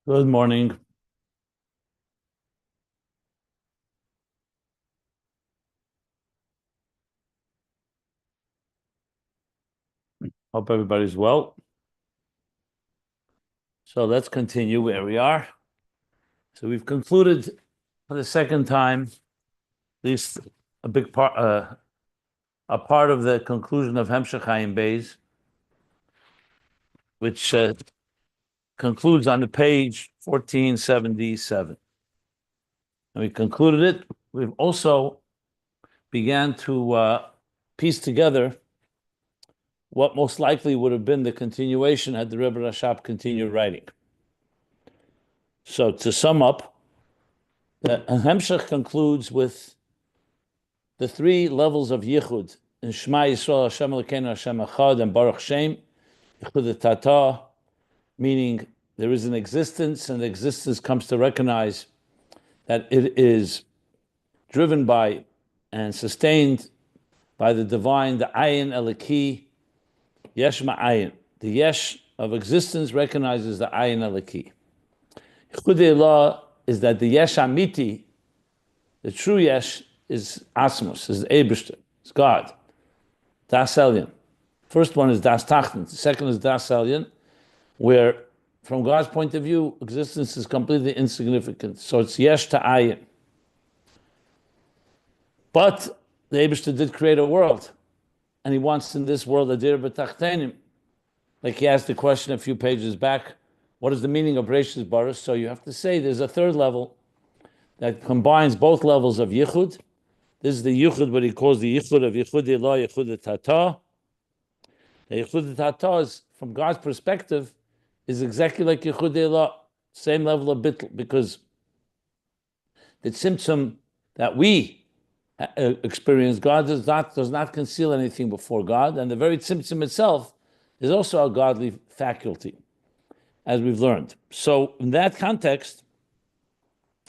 Good morning. Hope everybody's well. So let's continue where we are. So we've concluded for the second time, at least a big part, a part of the conclusion of Hemshech Ayin Beis, which concludes on the page 1477. And we concluded it. We've also began to piece together what most likely would have been the continuation had the Rebbe Rashab continued writing. So to sum up, the Hemshech concludes with the three levels of Yichud in Shema Yisrael, Hashem Elokeinu, Hashem Echad, and Baruch Shem, Yichud Tata, meaning there is an existence, and the existence comes to recognize that it is driven by and sustained by the divine, the Ayin Eliki, Yesh Ma'ayin. The Yesh of existence recognizes the Ayin Eliki. Yichud Elah is that the Yesh Amiti, the true Yesh, is Asmos, is Eibishter, it's God. Das Elyon. First one is Das Tachten. The second is Das Elyon, where, from God's point of view, existence is completely insignificant. So it's Yesh to Ayin. But the Eibishter did create a world, and he wants in this world a dir b'tachtenim. Like he asked the question a few pages back, what is the meaning of Reishis Baruch? So you have to say there's a third level that combines both levels of Yichud. This is the Yichud, what he calls the Yichud of Yichud Elah, Yichud Tata. The Yichud Tata is, from God's perspective, is exactly like Yichud Elah, same level of bittul, because the tzimtzum that we experience, God does not conceal anything before God, and the very tzimtzum itself is also a godly faculty, as we've learned. So in that context,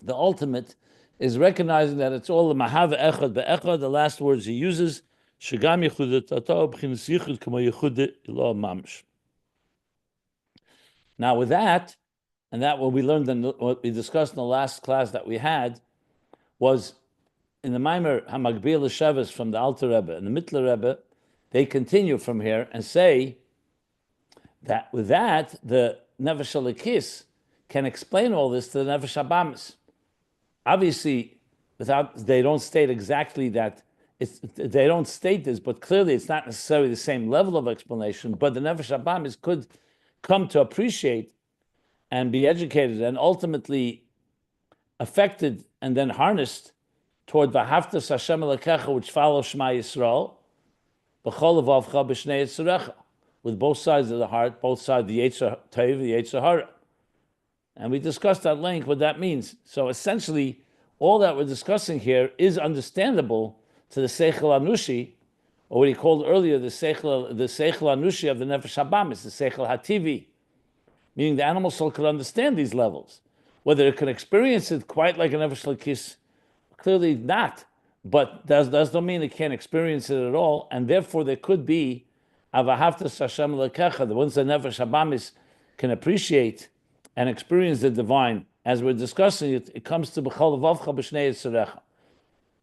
the ultimate is recognizing that it's all the mahava echad be'echad. The last words he uses, shegam yichud tata b'chinas yichud kama yichud ilah mamish. Now with that, and that what we learned and what we discussed in the last class that we had, was in the Maimer Hamagbil Shabbos from the Alter Rebbe and the Mittler Rebbe, they continue from here and say that with that the Nefesh Elokis can explain all this to the Nefesh Habamis. Obviously, they don't state exactly that. They don't state this, but clearly it's not necessarily the same level of explanation. But the Nefesh Habamis could come to appreciate and be educated and ultimately affected and then harnessed toward V'ahavtas Hashem Elokecha, which follows Shema Yisrael, B'chol levavcha b'shnei yitzarecha, with both sides of the heart, both sides, the Yetzer Tov, the Yetzer Hara. And we discussed at length what that means. So essentially, all that we're discussing here is understandable to the Seichel Anushi, or what he called earlier the Seichel Anushi of the Nefesh Habamis, the Seichel Hativi, meaning the animal soul could understand these levels. Whether it can experience it quite like a Nefesh Elokis, clearly not. But does not mean it can't experience it at all, and therefore there could be Avahavtas Hashem Elokecha, the ones that Nefesh Habamis can appreciate and experience the divine. As we're discussing it, it comes to B'chol levavcha b'shnei yitzarecha.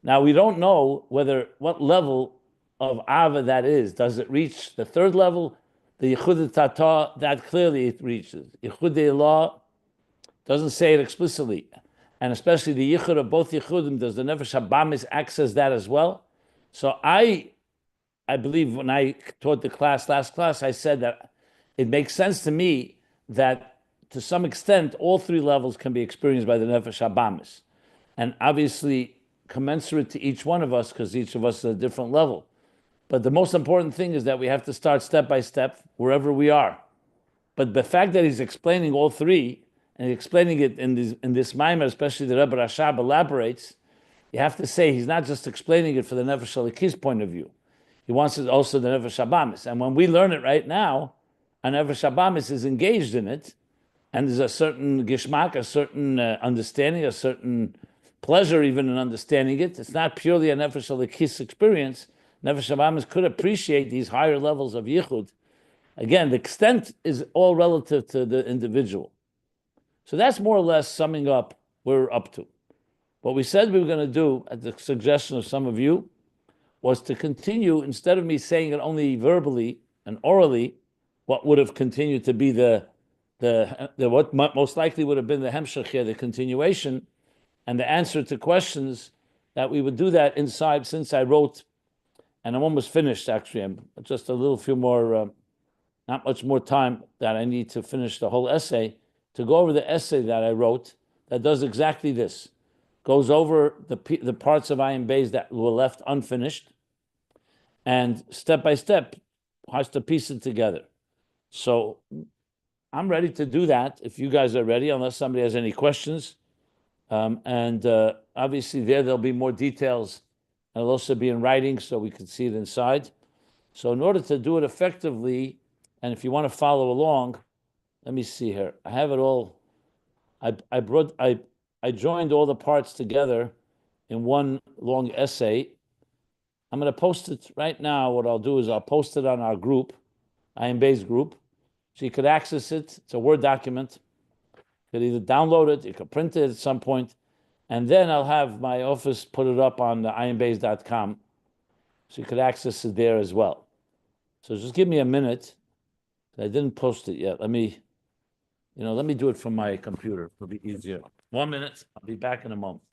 Now we don't know what level of Ava that is. Does it reach the third level? The Yichud Tata, that clearly it reaches. Yichud Elah doesn't say it explicitly. And especially the Yichud of both Yichudim, does the Nefesh Habamis access that as well? So I believe when I taught the last class, I said that it makes sense to me that to some extent, all three levels can be experienced by the Nefesh Habamis. And obviously, commensurate to each one of us, because each of us is at a different level. But the most important thing is that we have to start step by step, wherever we are. But the fact that he's explaining all three, and he's explaining it in this Maimer, especially the Rebbe Rashab elaborates, you have to say he's not just explaining it for the Nefesh Elokis point of view. He wants it also the Nefesh Habamis. And when we learn it right now, our Nefesh Habamis is engaged in it, and there's a certain gishmak, a certain understanding, a certain pleasure even in understanding it. It's not purely a Nefesh Elokis experience. Nefesh Habamis could appreciate these higher levels of Yichud. Again, the extent is all relative to the individual. So that's more or less summing up where we're up to. What we said we were going to do, at the suggestion of some of you, was to continue, instead of me saying it only verbally and orally, what would have continued to be the what most likely would have been the Hemshech here, the continuation, and the answer to questions, that we would do that inside, since I wrote, and I'm almost finished actually. I'm just a little few more, not much more time that I need to finish the whole essay, to go over the essay that I wrote that does exactly this. Goes over the parts of Ayin Beis that were left unfinished, and step by step has to piece it together. So I'm ready to do that if you guys are ready, unless somebody has any questions. And obviously there'll be more details. It'll also be in writing so we can see it inside. So in order to do it effectively, and if you want to follow along, let me see here. I have it all. I joined all the parts together in one long essay. I'm going to post it right now. What I'll do is I'll post it on our group, Ayin Beis group, so you could access it. It's a Word document. You could either download it, you could print it at some point, and then I'll have my office put it up on ayinbeis.com, so you could access it there as well. So just give me a minute. I didn't post it yet. Let me do it from my computer. It'll be easier. 1 minute. I'll be back in a moment.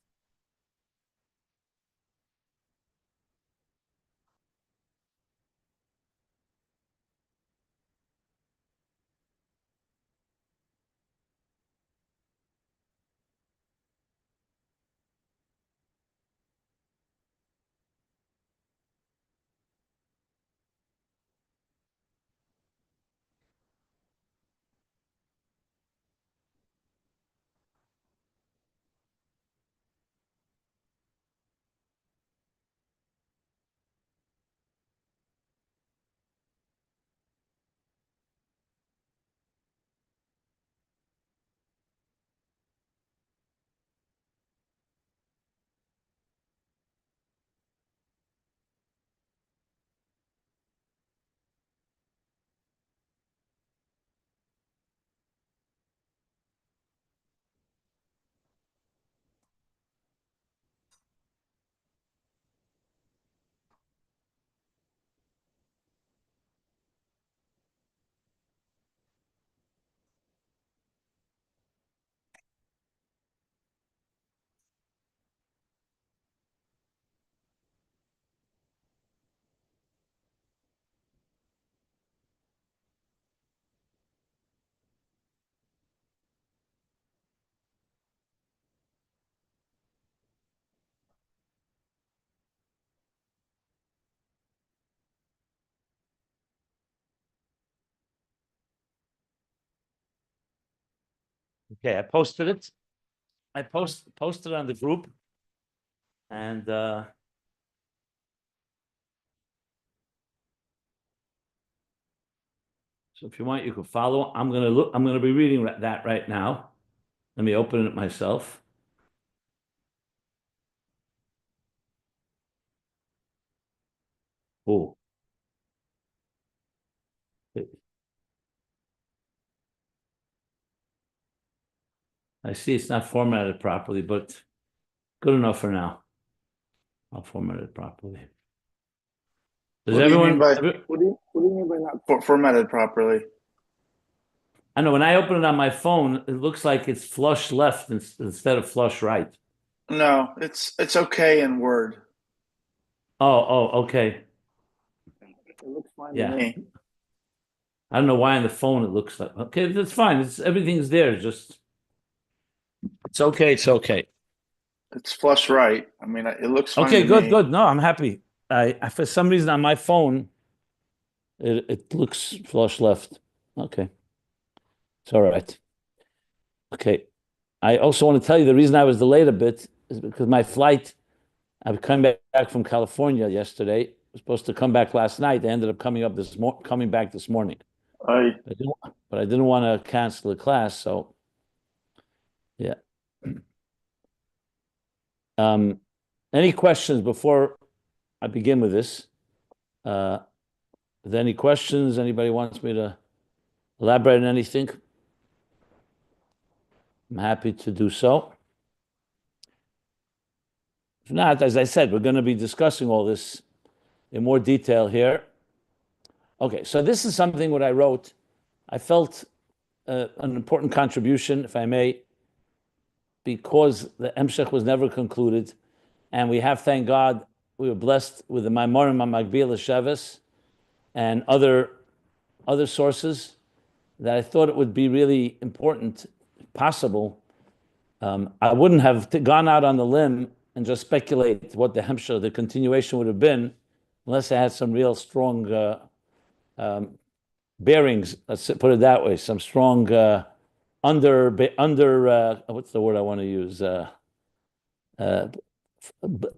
Okay, I posted it. I posted on the group, and so if you want, you can follow. I'm gonna be reading that right now. Let me open it myself. Oh, I see it's not formatted properly, but good enough for now. I'll format it properly. Does What do you mean everyone? by what do you mean by not formatted properly? I know when I open it on my phone, it looks like it's flush left instead of flush right. No, it's okay in Word. Okay. It looks fine to Yeah. me. I don't know why on the phone it looks like. Okay, that's fine. Everything's there. Just it's okay. It's okay. It's flush right. I mean, it looks fine Okay, to good, me. good. No, I'm happy. I for some reason on my phone it looks flush left. Okay, it's all right. Okay. I also want to tell you the reason I was delayed a bit is because my flight, I was coming back from California yesterday. I was supposed to come back last night. They ended up coming back this morning. I But I didn't want to cancel the class, so yeah. Um, any questions before I begin with this? Are there any questions? Anybody wants me to elaborate on anything? I'm happy to do so. If not, as I said, we're going to be discussing all this in more detail here. Okay, so this is something what I wrote. I felt an important contribution, if I may, because the Hemshech was never concluded, and we have, thank God, we were blessed with the Maimorim HaMagbil Sheves and other sources that I thought it would be really important, if possible. I wouldn't have gone out on the limb and just speculate what the Hemshech, the continuation would have been, unless I had some real strong bearings. Let's put it that way. Some strong under what's the word I want to use?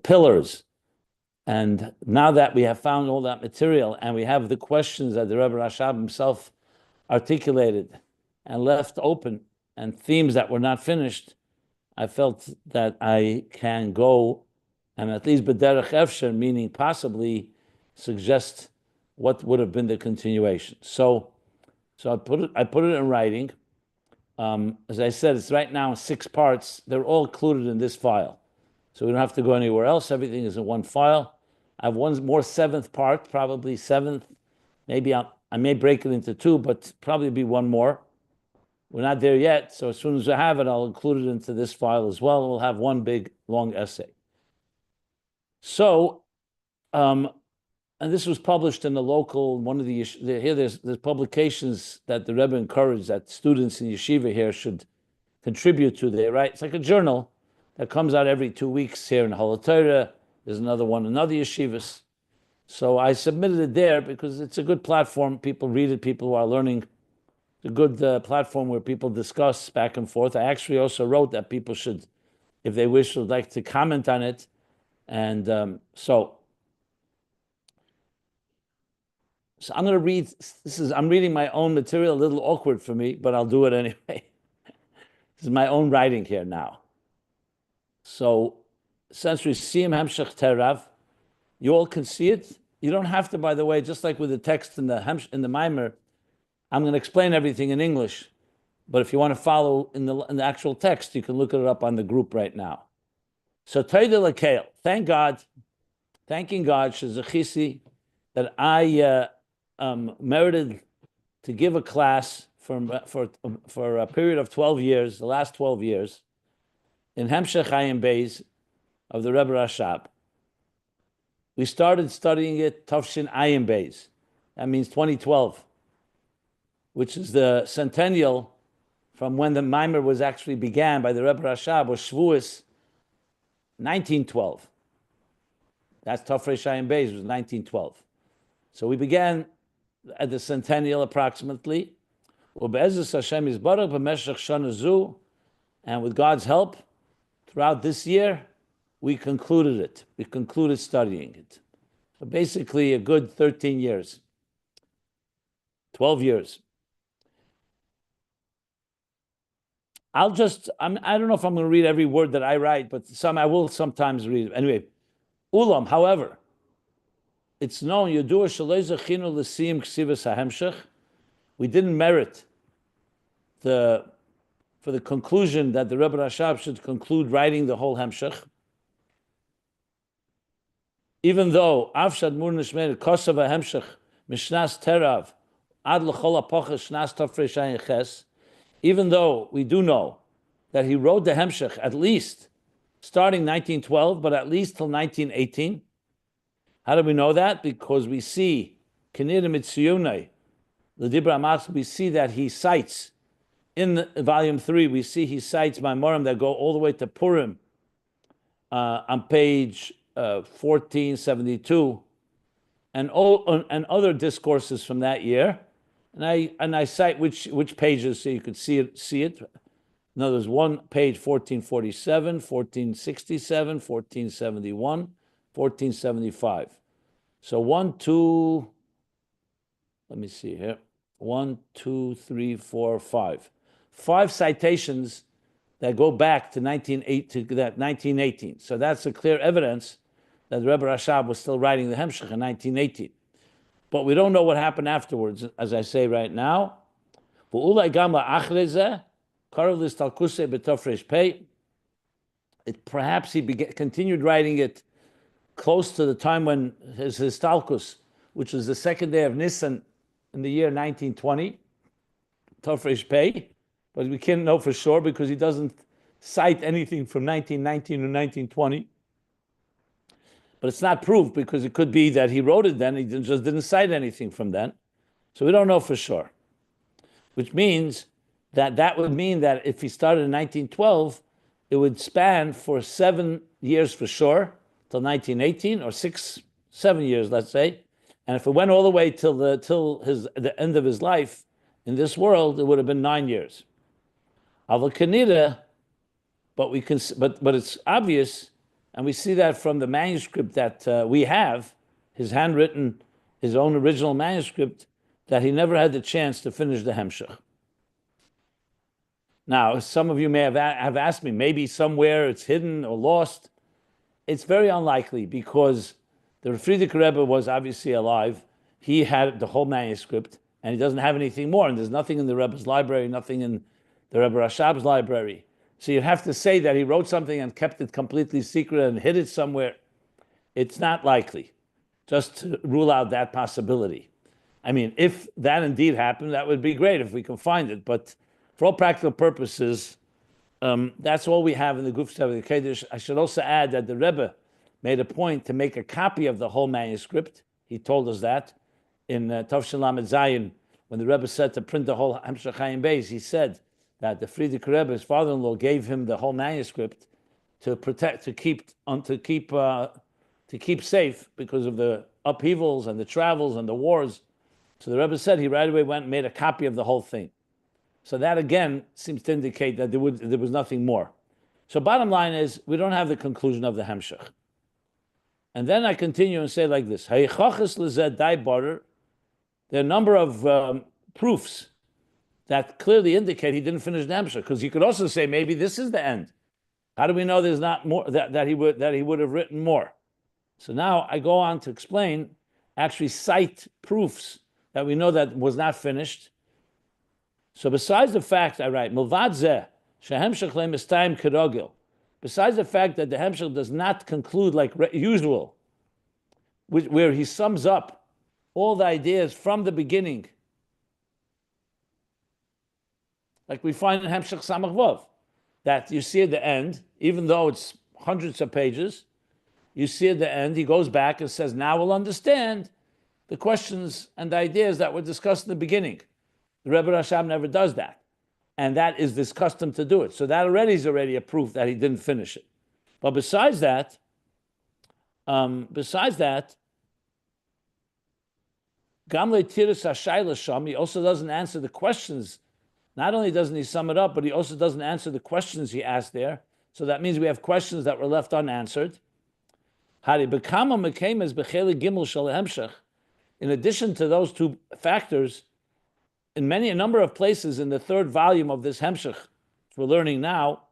Pillars. And now that we have found all that material and we have the questions that the Rebbe Rashab himself articulated and left open and themes that were not finished, I felt that I can go and at least b'derech efsher, meaning possibly suggest what would have been the continuation. So I put it in writing. As I said, it's right now in 6 parts. They're all included in this file. So we don't have to go anywhere else. Everything is in one file. I have one more 7th part, probably 7th. Maybe I may break it into 2, but probably be one more. We're not there yet. So as soon as I have it, I'll include it into this file as well. We'll have one big, long essay. So, and this was published in the local, one of the, here there's publications that the Rebbe encouraged that students in yeshiva here should contribute to there, right? It's like a journal that comes out every 2 weeks here in Halatorah. There's another one in other yeshivas. So I submitted it there because it's a good platform. People read it, people who are learning. It's a good platform where people discuss back and forth. I actually also wrote that people should, if they wish, would like to comment on it. And so I'm going to read, I'm reading my own material, a little awkward for me, but I'll do it anyway. This is my own writing here now. So since we see him Hemshech Terav, you all can see it. You don't have to, by the way, just like with the text in the Maimer, I'm going to explain everything in English. But if you want to follow in the actual text, you can look it up on the group right now. So Toida L'Keil, thank God, thanking God, Shezachisi, that I merited to give a class for a period of 12 years, the last 12 years, in Hemshech Ayin Beis of the Rebbe Rashab. We started studying it Tafshin Ayin Beis. That means 2012, which is the centennial from when the Maimer was actually began by the Rebbe Rashab, or Shavuos, 1912. That's Tafresh Ayin Beis, was 1912. So we began at the centennial approximately. And with God's help, throughout this year, we concluded it. We concluded studying it. So basically a good 13 years, 12 years. I don't know if I'm going to read every word that I write, but I will sometimes read. Anyway, Ulam, however, it's known, we didn't merit for the conclusion that the Rebbe Rashab should conclude writing the whole Hemshech. Even though Avshad Mur Nishmer Kosav Hemshech Mishnas Terav Ad L'chol HaPoches Shnas Tafresh Ayin Ches, even though we do know that he wrote the Hemshech at least starting 1912, but at least till 1918. How do we know that? Because we see Kinir Mitziyunai, the Dibra Amas, we see that he cites in volume 3, we see he cites Maimorim that go all the way to Purim on page 1472, and other discourses from that year. And I cite which pages so you could see it. No, there's one page 1447, 1467, 1471, 1475. So 1, 2. Let me see here. 1, 2, 3, 4, 5. 5 citations that go back to 1918. So that's a clear evidence that Rebbe Rashab was still writing the Hemshech in 1918. But we don't know what happened afterwards, as I say right now. Karalis Talkuse Betofresh Pei. Perhaps he continued writing it close to the time when his Talkus, which was the second day of Nisan in the year 1920, Tofresh Pei, but we can't know for sure because he doesn't cite anything from 1919 or 1920. But it's not proof because it could be that he wrote it then, he just didn't cite anything from then. So we don't know for sure. Which means that would mean that if he started in 1912, it would span for 7 years for sure, till 1918, or 7 years, let's say. And if it went all the way till the end of his life in this world, it would have been 9 years. Avakanida, but it's obvious, and we see that from the manuscript that we have, his handwritten, his own original manuscript, that he never had the chance to finish the Hemshech. Now, some of you may have asked me, maybe somewhere it's hidden or lost. It's very unlikely because the Friedrich Rebbe was obviously alive. He had the whole manuscript, and he doesn't have anything more. And there's nothing in the Rebbe's library, nothing in the Rebbe Rashab's library. So you have to say that he wrote something and kept it completely secret and hid it somewhere. It's not likely, just to rule out that possibility. I mean, if that indeed happened, that would be great if we can find it. But for all practical purposes, that's all we have in the Guf Tzavik Kedesh. I should also add that the Rebbe made a point to make a copy of the whole manuscript. He told us that in Tavshin Lamed Zayin, when the Rebbe said to print the whole Hemshech Ayin Beis, he said that the Friedrich Rebbe, his father-in-law, gave him the whole manuscript to protect, to keep safe because of the upheavals and the travels and the wars. So the Rebbe said he right away went and made a copy of the whole thing. So that again seems to indicate that there was nothing more. So bottom line is, we don't have the conclusion of the Hemshech. And then I continue and say like this: there are a number of proofs that clearly indicate he didn't finish the Hemshech. Because you could also say maybe this is the end. How do we know there's not more that he would have written more? So now I go on to explain, actually cite proofs that we know that was not finished. So besides the fact I write, Milvad zeh, shehemshech le'mistayim kerogil, besides the fact that the Hemshech does not conclude like usual, where he sums up all the ideas from the beginning, like we find in Hemshech Samach Vav, that you see at the end, even though it's hundreds of pages, you see at the end, he goes back and says, now we'll understand the questions and the ideas that were discussed in the beginning. The Rebbe Rashab never does that. And that is this custom to do it. So that is already a proof that he didn't finish it. But besides that, Gamle Tiris HaShayla Sham, he also doesn't answer the questions. Not only doesn't he sum it up, but he also doesn't answer the questions he asked there. So that means we have questions that were left unanswered. In addition to those two factors, in a number of places in the third volume of this Hemshech we're learning now,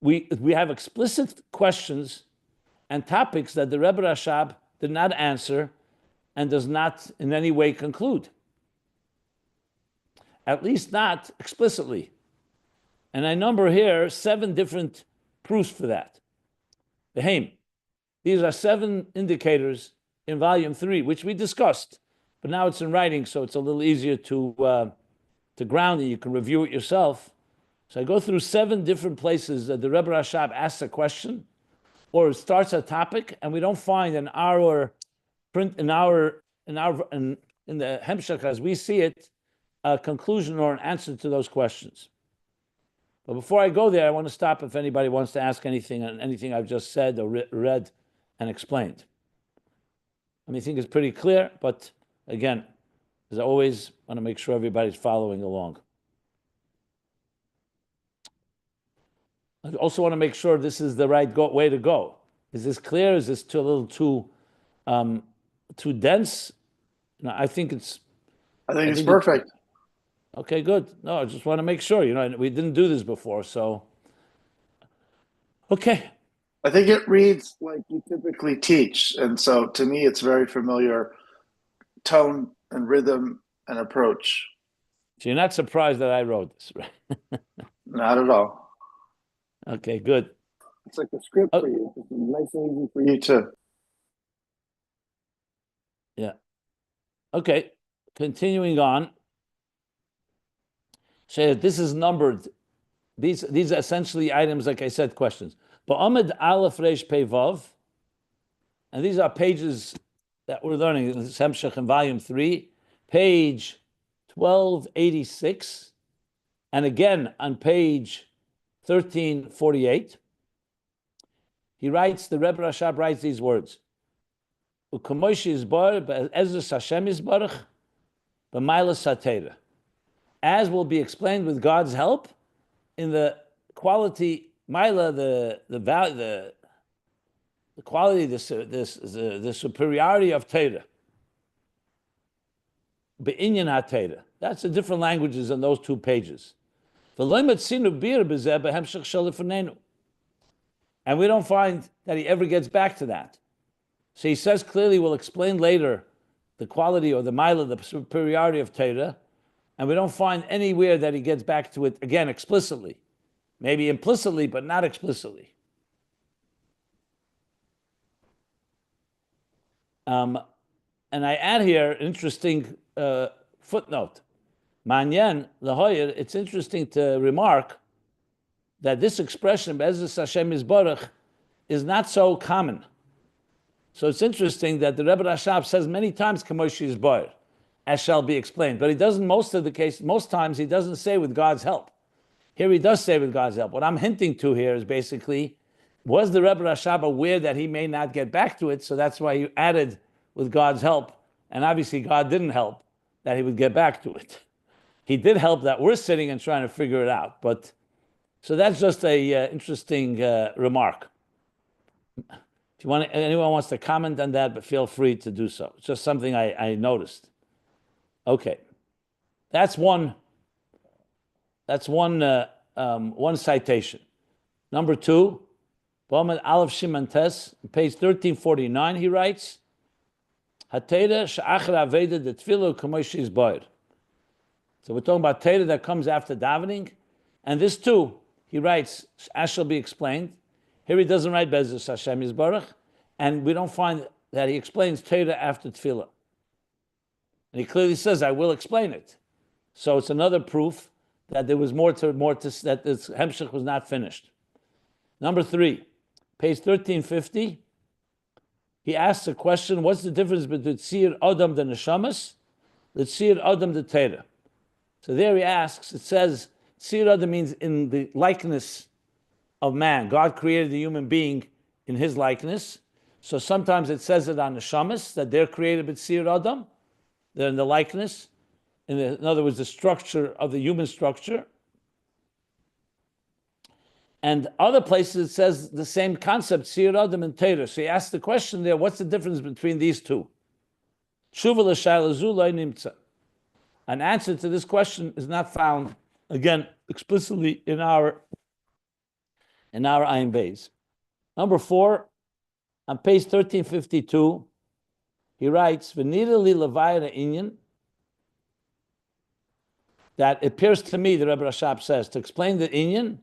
we have explicit questions and topics that the Rebbe Rashab did not answer and does not in any way conclude. At least not explicitly. And I number here 7 different proofs for that. These are 7 indicators in volume 3, which we discussed, but now it's in writing, so it's a little easier to ground it. You can review it yourself. So I go through 7 different places that the Rebbe Rashab asks a question or starts a topic, and we don't find in our print in the Hemshech as we see it a conclusion or an answer to those questions. But before I go there, I want to stop if anybody wants to ask anything on anything I've just said or read and explained. I think it's pretty clear, but again, as always, I want to make sure everybody's following along. I also want to make sure this is the right way to go. Is this clear? Is this a little too dense? No, I think it's perfect. Okay, good. No, I just want to make sure. We didn't do this before, so okay. I think it reads like you typically teach, and so to me, it's very familiar tone and rhythm and approach. So you're not surprised that I wrote this, right? Not at all. Okay, good. It's like a script for you. It's nice and easy for you too. Yeah. Okay, continuing on. So this is numbered. These are essentially items, like I said, questions. But Amid Aleph Reish Pei Vav, and these are pages that we're learning. This is Hemshech in volume 3, page 1286, and again on page 1348. He writes, the Rebbe Rashab writes these words. U'kamoshi Yisbar be'ezus Hashem Yisbarach b'mayla satera. As will be explained with God's help in the quality, Maila, the value, the quality, the superiority of Torah. Be'inyan HaTorah. That's the different languages in those 2 pages. And we don't find that he ever gets back to that. So he says clearly, we'll explain later the quality or the Maila, the superiority of Torah, and we don't find anywhere that he gets back to it again explicitly. Maybe implicitly, but not explicitly. And I add here an interesting footnote. Manyan Lahoyer, it's interesting to remark that this expression, Be'ezus Hashem Yisbarach, is not so common. So it's interesting that the Rebbe Rashab says many times, Kamoshi Yisbar, as shall be explained. But he doesn't, most times he doesn't say with God's help. Here he does say with God's help. What I'm hinting to here is basically, was the Rebbe Rashab aware that he may not get back to it, so that's why he added with God's help, and obviously God didn't help that he would get back to it. He did help that we're sitting and trying to figure it out, but so that's just a interesting remark. If you want, anyone wants to comment on that, but feel free to do so. It's just something I noticed. Okay, that's one citation. Number 2, B'Amid Aleph Shimon Tes, page 1349, he writes, Hatera she'achar aveda de tefillah k'mosh yisbar. So we're talking about Torah that comes after davening, and this too, he writes, as shall be explained. Here he doesn't write Be'ezus Hashem Yisbarach, and we don't find that he explains Torah after tefillah. And he clearly says, I will explain it. So it's another proof that there was more to that this Hemshech was not finished. Number 3, page 1350, he asks a question, what's the difference between Tzir Adam the Neshamas, the Tzir Adam the Torah? So there he asks, it says, Tzir Adam means in the likeness of man. God created the human being in his likeness. So sometimes it says it on Neshamas, that they're created with Tzir Adam, they're in the likeness. In other words, the structure of the human structure. And other places it says the same concept, Tzir Adam and Torah. So he asks the question there, what's the difference between these two? Tshuva l'shayla zu lo nimtza. An answer to this question is not found, again, explicitly in our Ayin Beis. Number 4, on page 1352, he writes, V'nira li levayra inyan, that it appears to me, the Rebbe Rashab says, to explain the inyan,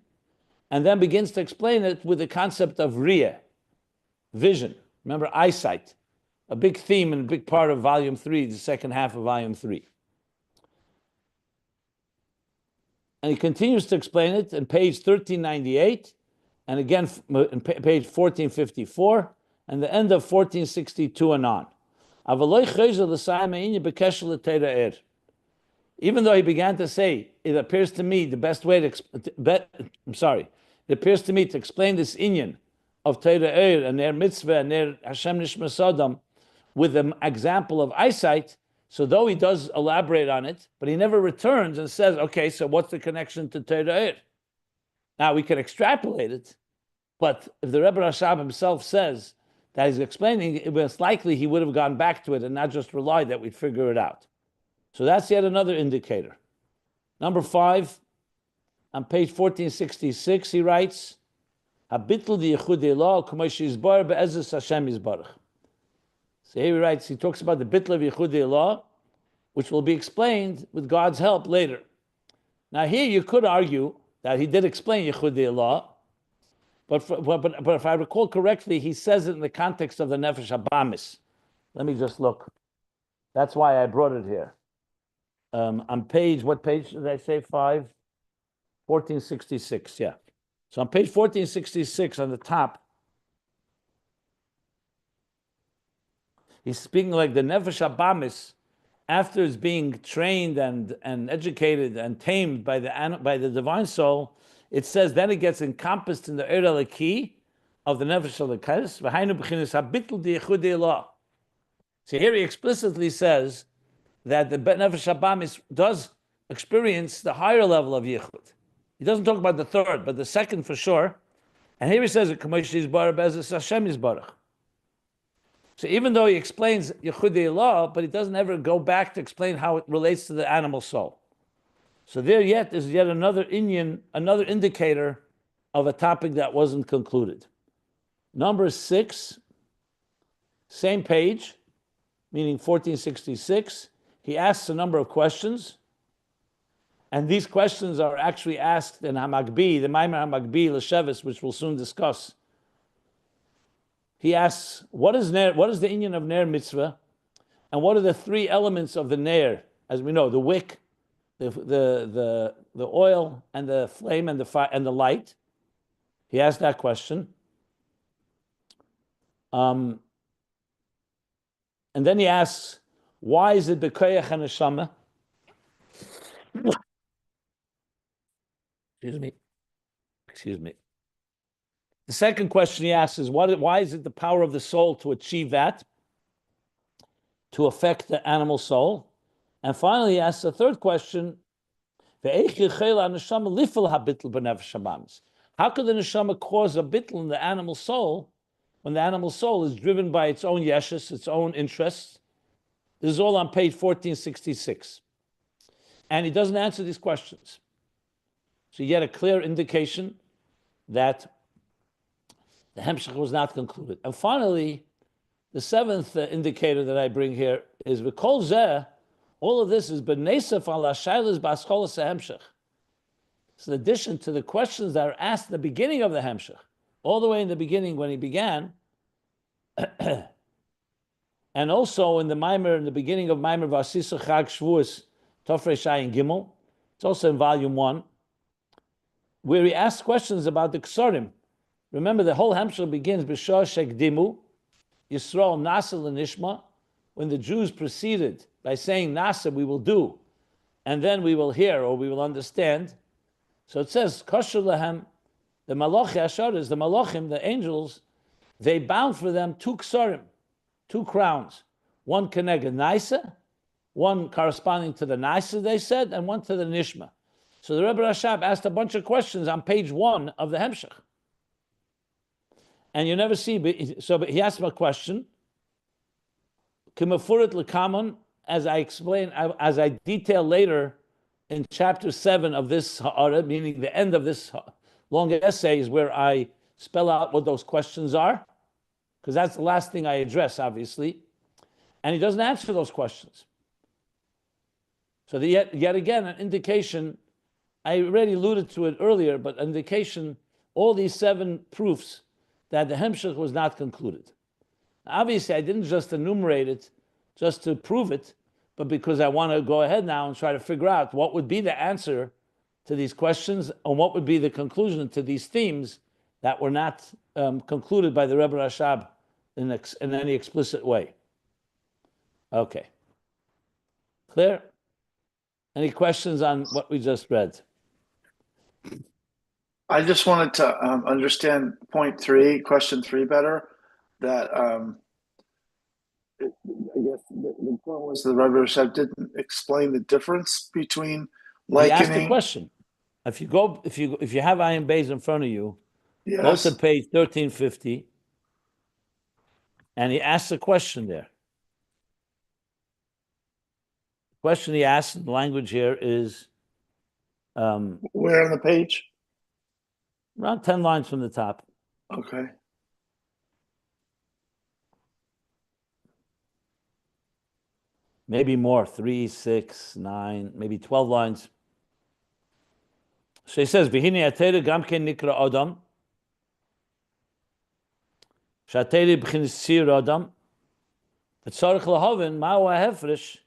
and then begins to explain it with the concept of riyah, vision. Remember, eyesight, a big theme and a big part of volume 3, the second half of volume 3. And he continues to explain it in page 1398, and again in page 1454, and the end of 1462 and on. Even though he began to say, it appears to me the best way it appears to me to explain this inyan of Torah and their mitzvah and their Hashem Nishmas Adam with an example of eyesight. So though he does elaborate on it, but he never returns and says, okay, so what's the connection to Torah? Now we can extrapolate it, but if the Rebbe Rashab himself says that he's explaining, it was likely he would have gone back to it and not just relied that we'd figure it out. So that's yet another indicator. Number 5, on page 1466, he writes, Habitl di Yechudei Lo k'mosh yizbar be'ezus Hashem yizbarach. So here he talks about the bitl of Yechudei Lo, which will be explained with God's help later. Now here you could argue that he did explain Yichudei Allah, but if I recall correctly, he says it in the context of the Nefesh Habamis. Let me just look. That's why I brought it here. On page, what page did I say? 1466, yeah. So on page 1466 on the top, he's speaking like the Nefesh Habamis, after it's being trained and educated and tamed by the divine soul. It says then it gets encompassed in the Eir Eliki of the Nefesh Elokos. V'hainu b'chinas habitul di'yichudei Allah. So here he explicitly says that the Nefesh Habamis does experience the higher level of Yichud. He doesn't talk about the third, but the second for sure. And here he says, Hashem Yisbarach. So even though he explains Yichudei Allah, but he doesn't ever go back to explain how it relates to the animal soul. So there is yet another another indicator of a topic that wasn't concluded. Number 6, same page, meaning 1466, he asks a number of questions. And these questions are actually asked in Hamagbi, the Maimer Hamagbi L'Shevis, which we'll soon discuss. He asks, what is the inyan of Ner Mitzvah? And what are the 3 elements of the Ner? As we know, the wick, the oil, and the flame, and the fire, and the light. He asked that question. And then he asks, why is it B'koyach HaNeshama? Excuse me. The second question he asks is, why is it the power of the soul to achieve that, to affect the animal soul? And finally, he asks the third question, how could the neshama cause a bittul in the animal soul when the animal soul is driven by its own yeshus, its own interests? This is all on page 1466. And he doesn't answer these questions. So you get a clear indication that the Hemshech was not concluded. And finally, the 7th indicator that I bring here is V'kol zeh, all of this is b'nesef al hashaylos b'ascholas Hemshech. It's in addition to the questions that are asked at the beginning of the Hemshech, all the way in the beginning when he began, and also in the Maimer, in the beginning of Maimer Vasisa Chag Shavuos Tofresh Ayin Gimel. It's also in volume 1, where he asks questions about the Ksorim. Remember, the whole Hemshech begins b'shah shekdimu Yisrael Nasa l'nishma, when the Jews proceeded by saying Nasa, we will do, and then we will hear or we will understand. So it says Kosher lahem, the Malachi Asharis, the Malachim, the angels, they bound for them 2 Ksorim, 2 crowns, one Keneged Naisa, one corresponding to the Naisa, they said, and one to the Nishma. So the Rebbe Rashab asked a bunch of questions on page 1 of the Hemshech. And you never see, but he asked him a question. Kimafurit l'kamon, as I explain, as I detail later in chapter 7 of this ha'ara, meaning the end of this long essay, is where I spell out what those questions are, because that's the last thing I address, obviously. And he doesn't answer those questions. So yet again, an indication, I already alluded to it earlier, but an indication, all these 7 proofs that the Hemshech was not concluded. Obviously, I didn't just enumerate it just to prove it, but because I want to go ahead now and try to figure out what would be the answer to these questions and what would be the conclusion to these themes that were not concluded by the Rebbe Rashab in any explicit way. Okay. Clear? Any questions on what we just read? I just wanted to understand point 3, question 3 better. That I guess the point was the Rebbe Rashab didn't explain the difference between likening. He asked a question. If you have Ayin Beis in front of you, Yes. go to page 1350, and he asks a question there. The question he asks in the language here is Where on the page? around 10 lines from the top. Okay. Maybe more, 3, 6, 9, maybe 12 lines. So he says, "V'hine atera gam ken nikra adam, shateri b'chinas sir adam, v'tzarich lahavin ma'u ha'hefresh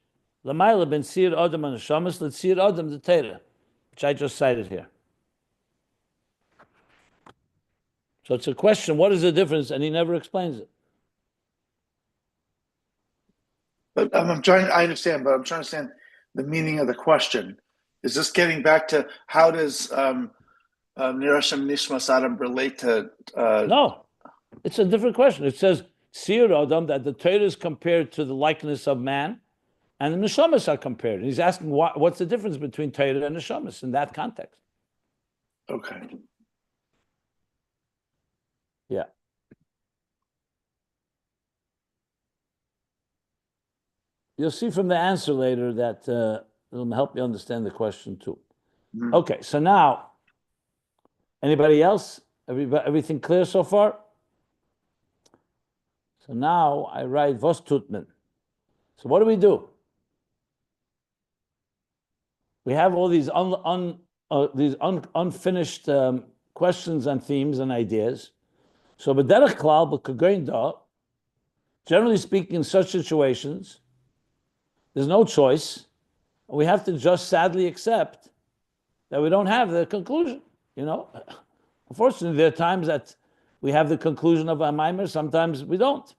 l'mayla ben sir adam and neshamas l'sir adam the Torah," which I just cited here. So it's a question: what is the difference? And he never explains it. But I'm trying. I understand, but I'm trying to understand the meaning of the question. Is this getting back to how does Nirashem Nishmas Adam relate to? No, it's a different question. It says Sir Adam, that the Torah is compared to the likeness of man, and the neshamas are compared. And he's asking what's the difference between Torah and neshamas in that context. Okay. Yeah. You'll see from the answer later that it'll help you understand the question too. Mm-hmm. Okay, so now, anybody else? Everything clear so far? So now I write was tut man. So what do? We have all these unfinished questions and themes and ideas. So b'derech klal b'kagoyin da, generally speaking, in such situations, there's no choice. We have to just sadly accept that we don't have the conclusion. Unfortunately, there are times that we have the conclusion of our mimer. Sometimes we don't.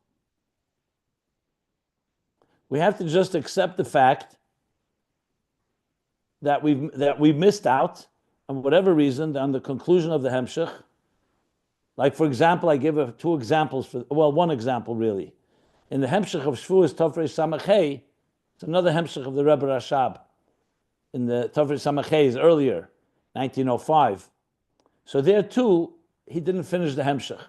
We have to just accept the fact that we missed out on whatever reason on the conclusion of the Hemshech. Like, for example, I give two examples one example really. In the Hemshech of Shvuas Tofrei Samach Hey, it's another Hemshech of the Rebbe Rashab. In the Tofrei Samach Hey is earlier, 1905. So there too, he didn't finish the Hemshech.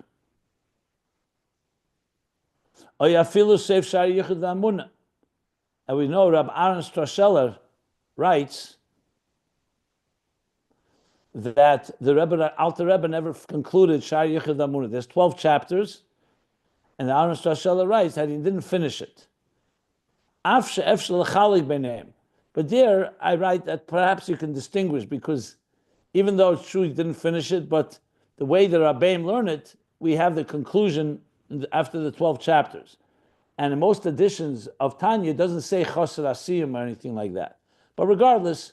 Oyafilu Seif Shari Yichud V'Amunah. And we know Rabbi Aaron Strasheller writes that the Alter Rebbe never concluded Shari Yichud V'Amunah. There's 12 chapters, and Aaron Strasheller writes that he didn't finish it. But there I write that perhaps you can distinguish, because even though it's true he didn't finish it, but the way the Rabbeim learn it, we have the conclusion after the 12 chapters. And in most editions of Tanya, it doesn't say Chosar Asiyim or anything like that. But regardless,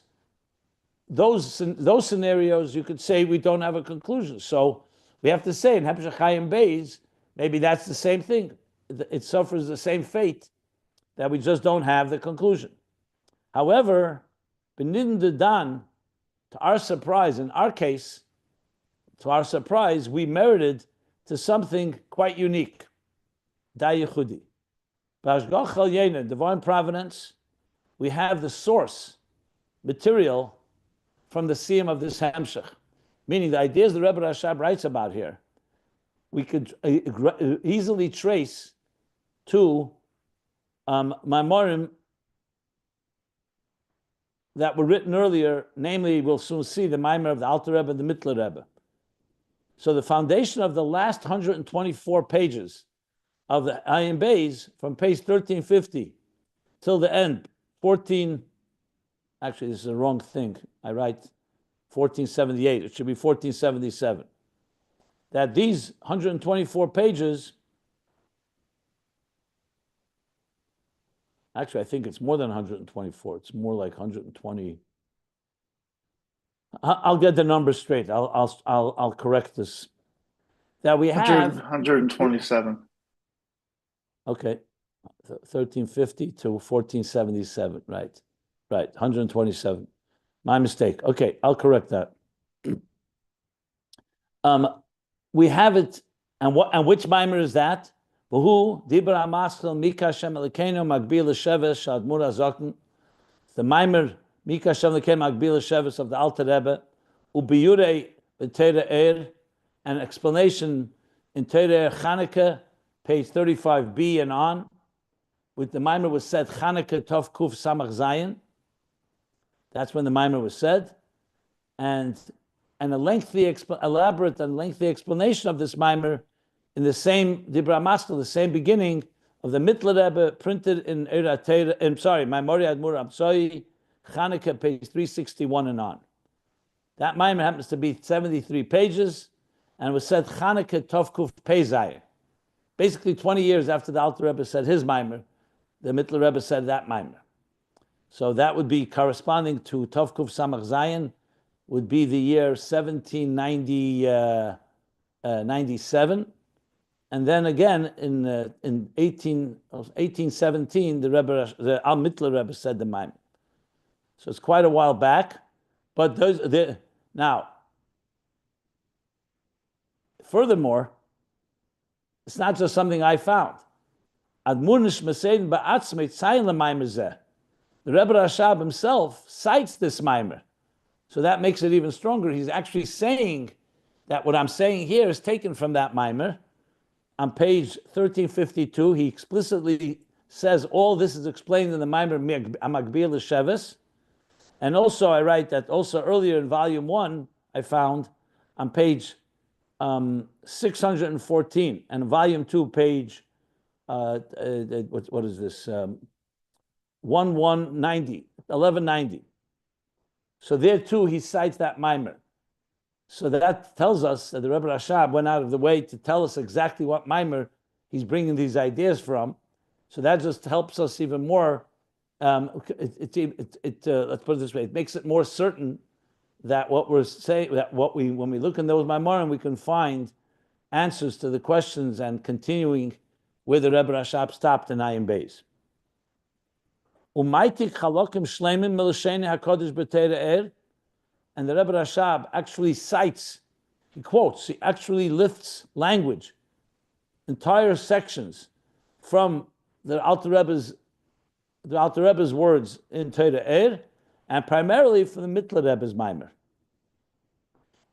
those scenarios, you could say we don't have a conclusion. So we have to say in Hemshech Ayin Beis, maybe that's the same thing. It suffers the same fate, that we just don't have the conclusion. However, B'nidin Dedan, to our surprise, in our case, to our surprise, we merited to something quite unique. Da Yechudi. B'Hashgach Al Yena, divine providence, we have the source material from the siyum of this Hemshech. Meaning the ideas the Rebbe Rashab writes about here, we could easily trace to Maimorim that were written earlier, namely, we'll soon see the Maimer of the Alter Rebbe and the Mittler Rebbe. So the foundation of the last 124 pages of the Ayin Beis, from page 1350 till the end, actually this is the wrong thing, I write 1478, it should be 1477. That these 124 pages, actually, I think it's more than 124. It's more like 120. I'll get the numbers straight. I'll correct this. That we have 127. Okay, 1350 to 1477. Right. 127. My mistake. Okay, I'll correct that. We have it, and which mimer is that? Who Dibra Maschel Mika Shem Elokeinu Magbil Sheves Shadmur Azokn, the Maimer Mika Shem Elokeinu Magbil Sheves of the Alter Rebbe, Ubiyure B'Teira an explanation in Teira Chanukah, page 35b and on, with the Maimer was said Chanukah Tov Kuf Samach Zayin. That's when the Maimer was said, and a lengthy, elaborate and lengthy explanation of this Maimer in the same Dibra Maskell, the same beginning of the Mittler Rebbe, printed in Maimori Admur Amsoi, Chanukah, page 361 and on. That Maimer happens to be 73 pages, and it was said Chanukah Tovkuf Pei. Basically, 20 years after the Alter Rebbe said his Maimer, the Mittler Rebbe said that Maimer. So that would be corresponding to Tovkuf Samach Zayin, would be the year 1797. And then again in 1817, the Al Mittler Rebbe said the Maimer. So it's quite a while back. But now, furthermore, it's not just something I found. The Rebbe Rashab himself cites this Maimer. So that makes it even stronger. He's actually saying that what I'm saying here is taken from that Maimer. On page 1352, he explicitly says all this is explained in the Maimer Amagbir L'Sheves. And also I write that also earlier in volume 1, I found on page 614, and volume 2, page, what is this? 1190. So there too, he cites that Maimer. So that tells us that the Rebbe Rashab went out of the way to tell us exactly what Maimer he's bringing these ideas from. So that just helps us even more. Let's put it this way: it makes it more certain that what we're saying, that when we look in those Maimarim, we can find answers to the questions and continuing where the Rebbe Rashab stopped in Ayin Beis. And the Rebbe Rashab actually cites, he quotes, he actually lifts language, entire sections from the Alter Rebbe's words in Torah and primarily from the Mittler Rebbe's Maimer,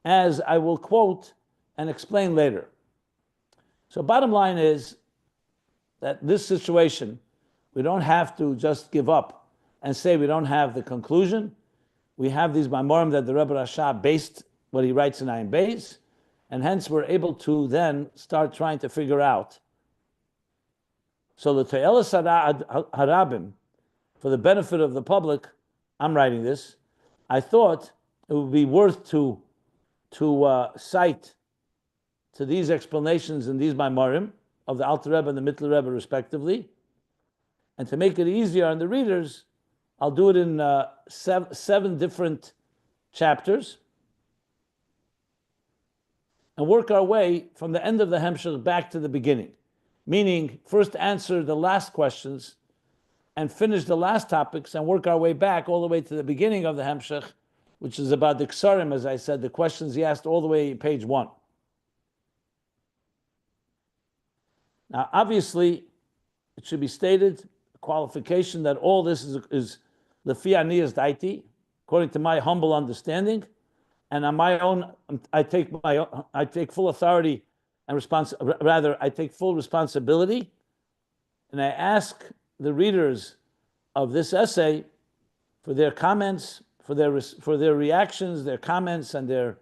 as I will quote and explain later. So bottom line is that this situation, we don't have to just give up and say we don't have the conclusion. We have these Maimarim that the Rebbe Rashab based what he writes in Ayin Beis, and hence we're able to then start trying to figure out. So the To'elas Harabim, for the benefit of the public, I'm writing this. I thought it would be worth to cite to these explanations in these Maimarim of the Alter Rebbe and the Mittler Rebbe respectively, and to make it easier on the readers, I'll do it in 7 different chapters and work our way from the end of the Hemshech back to the beginning. Meaning, first answer the last questions and finish the last topics and work our way back all the way to the beginning of the Hemshech, which is about the Ksarim, as I said, the questions he asked all the way page 1. Now, obviously, it should be stated, qualification that all this is Lefi Aniyas Daiti, according to my humble understanding, and on my own, I take full authority and I take full responsibility, and I ask the readers of this essay for their comments, for their reactions, their comments, and their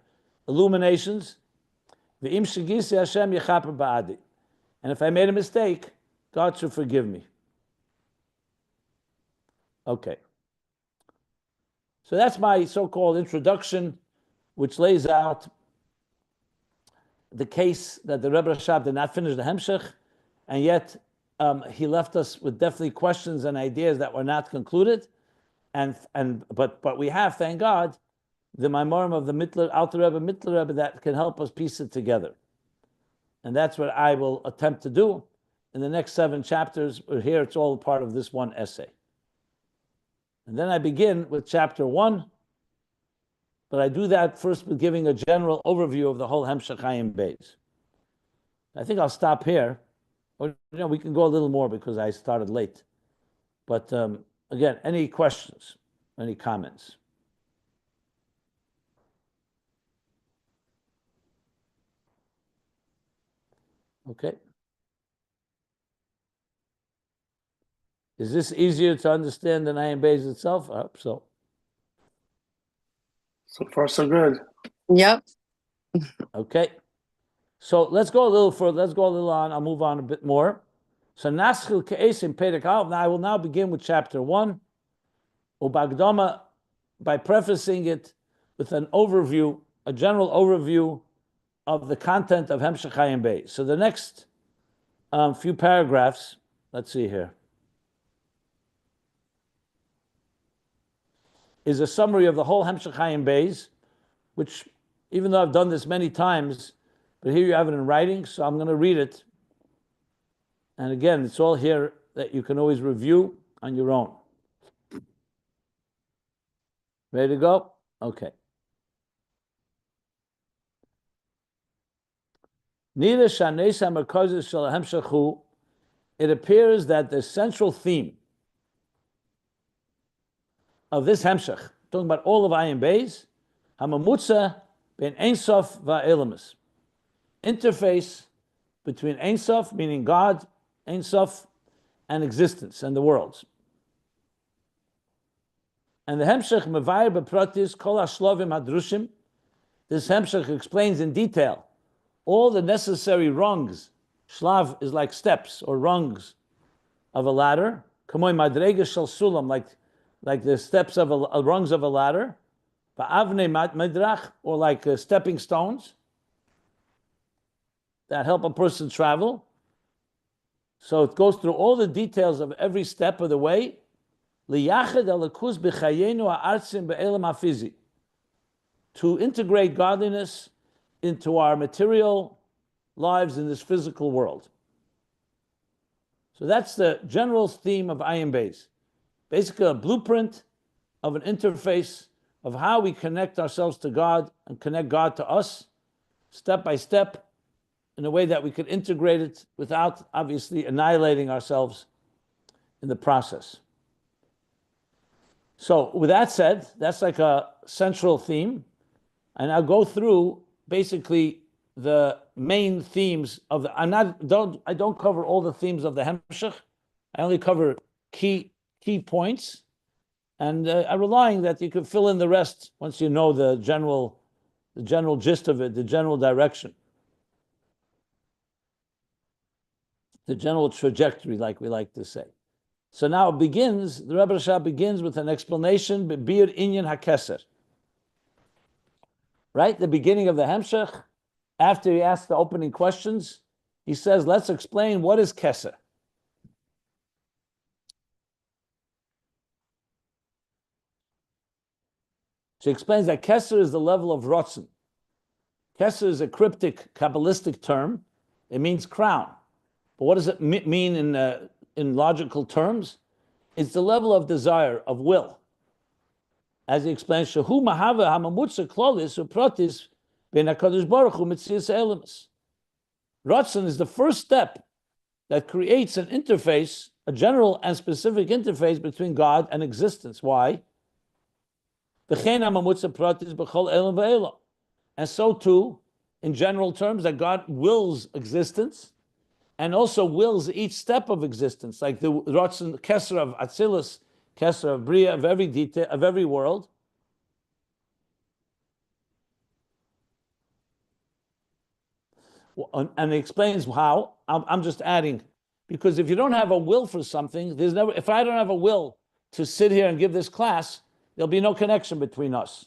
illuminations. V'im shegisi Hashem yechaper ba'adi, and if I made a mistake, God should forgive me. Okay. So that's my so-called introduction, which lays out the case that the Rebbe Rashab did not finish the Hemshech, and yet he left us with definitely questions and ideas that were not concluded, but we have, thank God, the Maimarim of the Alter Rebbe, Mittler Rebbe that can help us piece it together, and that's what I will attempt to do in the next 7 chapters. Here, it's all part of this one essay. And then I begin with chapter 1, but I do that first with giving a general overview of the whole Hemshech Ayin Beis. I think I'll stop here. Or, we can go a little more because I started late. But again, any questions, any comments? Okay. Is this easier to understand than Ayin Beis itself? I hope so. So far, so good. Yep. Okay. So let's go a little further. Let's go a little on. I'll move on a bit more. So Naschil Ke'esim Perek Aleph. Now I will now begin with chapter 1. Ubagdoma, by prefacing it with an overview, a general overview of the content of Hemshech Ayin Beis. So the next few paragraphs, let's see here, is a summary of the whole Hemshech Ayin Beis, which, even though I've done this many times, but here you have it in writing, so I'm going to read it. And again, it's all here that you can always review on your own. Ready to go? Okay. It appears that the central theme of this Hemshech, talking about all of Ayin Beis, Hamamutza ben Ein Sof va'Elamus, interface between Ein Sof, meaning God, Ein Sof, and existence and the worlds. And the Hemshech Mevayer bepratis kol hashlovim hadrushim. This Hemshech explains in detail all the necessary rungs. Shlav is like steps or rungs of a ladder. Kamoy madrega shel sulam, like the steps of rungs of a ladder. Ba'avnei madrach, or like stepping stones that help a person travel. So it goes through all the details of every step of the way. Liyached alakus b'chayenu ha'artzim be'elam hafizi, to integrate godliness into our material lives in this physical world. So that's the general theme of Ayin Beis. Basically a blueprint of an interface of how we connect ourselves to God and connect God to us, step by step, in a way that we could integrate it without obviously annihilating ourselves in the process. So with that said, that's like a central theme. And I'll go through basically the main themes of the, I don't cover all the themes of the Hemshech. I only cover key points. And I'm relying that you can fill in the rest once you know the general gist of it, the general direction, the general trajectory, like we like to say. So now it begins, the Rebbe Rashab begins with an explanation, Be'bir Inyan HaKeser. Right, the beginning of the Hemshech, after he asks the opening questions, he says, let's explain what is Keser. So he explains that Keser is the level of Rotzen. Keser is a cryptic, Kabbalistic term. It means crown. But what does it mean in logical terms? It's the level of desire, of will. As he explains, Shehu Mahava Hamamutza Klolis Upratis Ben HaKadosh Baruch Hu Mitzias Elemus. Ratzon is the first step that creates an interface, a general and specific interface between God and existence. Why? V'chein Hamamutza Pratis B'chol Elam V'Elam. And so too, in general terms, that God wills existence and also wills each step of existence, like the Ratzon Keser of Atzilus, Keser of Bria, of every detail, of every world. And he explains how. I'm just adding, because if you don't have a will for something, if I don't have a will to sit here and give this class, there'll be no connection between us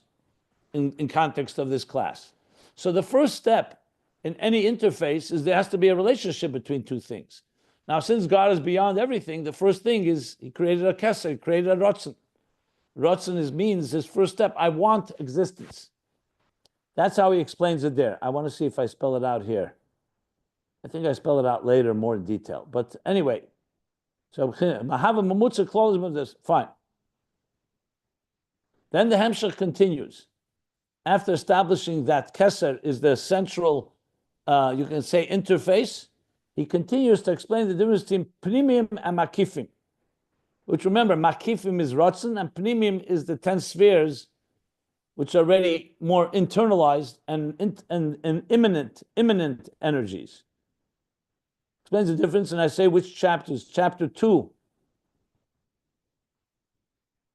in context of this class. So the first step in any interface is there has to be a relationship between two things. Now, since God is beyond everything, the first thing is he created a keser, he created a rotzen. Rotzen means his first step. I want existence. That's how he explains it there. I want to see if I spell it out here. I think I spell it out later more in detail. But anyway, so Mahava Mamutza closes with this. Fine. Then the Hemshech continues. After establishing that keser is the central, you can say, interface, he continues to explain the difference between pnimim and makifim, which, remember, makifim is rotzen and pnimim is the 10 spheres, which are already more internalized and imminent energies. Explains the difference, and I say which chapters. Chapter 2,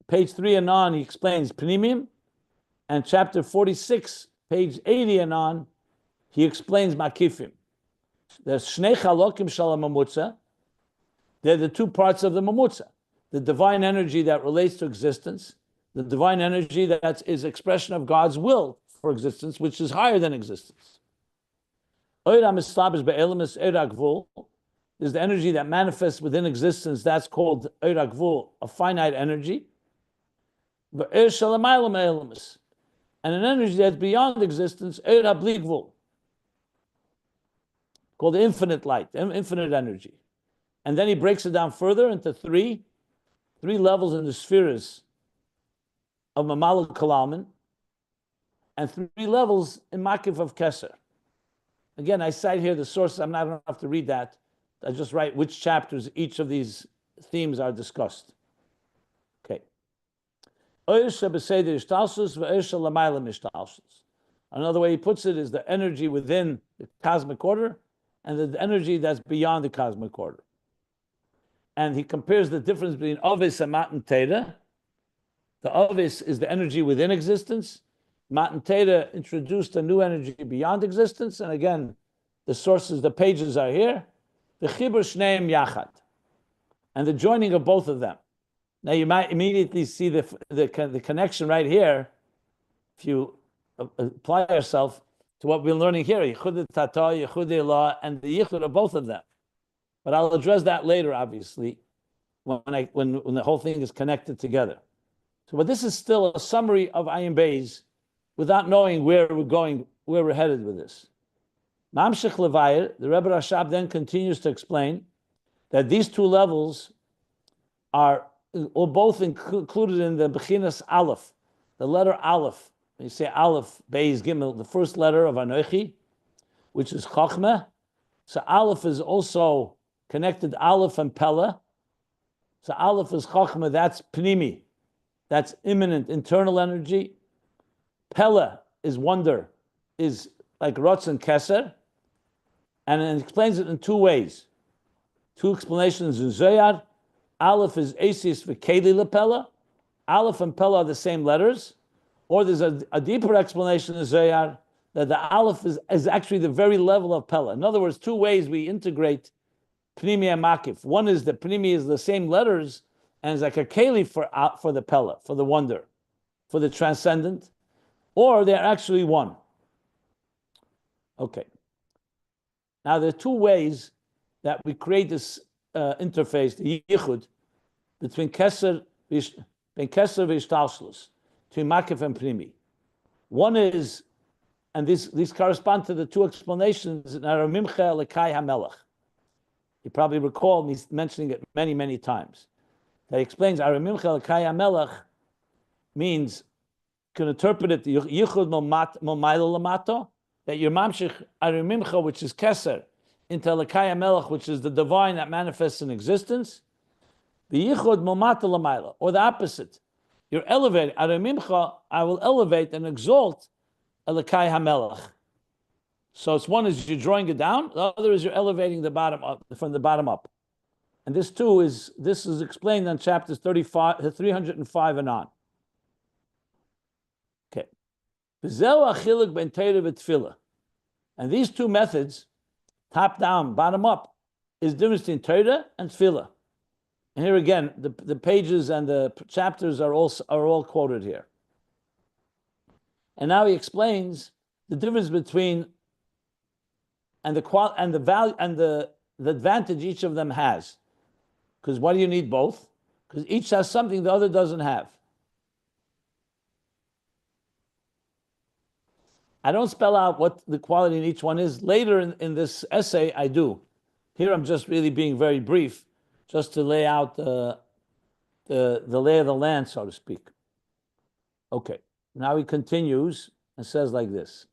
page 3 and on, he explains pnimim, and chapter 46, page 80 and on, he explains makifim. There's Shnei Chalokim Shal HaMamutza. They're the two parts of the Mamutza. The divine energy that relates to existence the divine energy that is expression of God's will for existence, which is higher than existence. Is the energy that manifests within existence, that's called a finite energy. And an energy that's beyond existence, called infinite light, infinite energy. And then he breaks it down further into three levels in the spheres of Mamal Kalalman, and three levels in Makif of Keser. Again, I cite here the sources. I don't have to read that. I just write which chapters each of these themes are discussed. Okay. Another way he puts it is the energy within the cosmic order and the energy that's beyond the cosmic order. And he compares the difference between Ovis and Matan Teda. The Ovis is the energy within existence. Matan Teda introduced a new energy beyond existence. And again, the sources, the pages are here. The Chibur Shneim Yachad. And the joining of both of them. Now you might immediately see the connection right here if you apply yourself to what we're learning here. Yichud Tata, Yichud Elah, and the Yichud of both of them. But I'll address that later, obviously, when the whole thing is connected together. So, but this is still a summary of Ayin Beis without knowing where we're going, where we're headed with this. Mamshech Levayir, the Rebbe Rashab then continues to explain that these two levels are both included in the Bechinas Aleph, the letter Aleph. When you say Aleph, Beis Gimel, the first letter of Anochi, which is Chochmeh. So Aleph is also connected Aleph and Pella. So Aleph is Chochmeh, that's Pnimi, that's immanent, internal energy. Pella is wonder, is like Rotz and Keser, and it explains it in two ways. Two explanations in Zohar. Aleph is Asis v'Keli lepella. Aleph and Pella are the same letters. Or there's a deeper explanation in Zohar that the Aleph is actually the very level of Pella. In other words, two ways we integrate Pnimi and Makif. One is that Pnimi is the same letters and is like a Keli for the Pella, for the wonder, for the transcendent, or they're actually one. Okay. Now there are two ways that we create this interface, the Yichud, between Keser v'Ishtalshlus, between Makif and Pnimi. One is, and these correspond to the two explanations in Aramimcha Lekai HaMelech. You probably recall me mentioning it many, many times. That explains Aramimcha Lekai HaMelech means, can interpret it, Yichud Momayla Lamato, that your Mamshech Aramimcha, which is Keser, into Lekai HaMelech, which is the divine that manifests in existence, the Yichud Momata Lamayla, or the opposite. You're elevating, Aramimcha, I will elevate and exalt Lekai HaMelech. So it's one is you're drawing it down, the other is you're elevating the bottom up, from the bottom up. And this is explained on chapters 305 and on. Okay. And these two methods, top down, bottom up, is the difference between Torah and Tefillah. And here again, the pages and the chapters are all quoted here. And now he explains the difference between and the value and the advantage each of them has. Because why do you need both? Because each has something the other doesn't have. I don't spell out what the quality in each one is. Later in this essay, I do. Here I'm just really being very brief, just to lay out the lay of the land, so to speak. Okay, now he continues and says like this.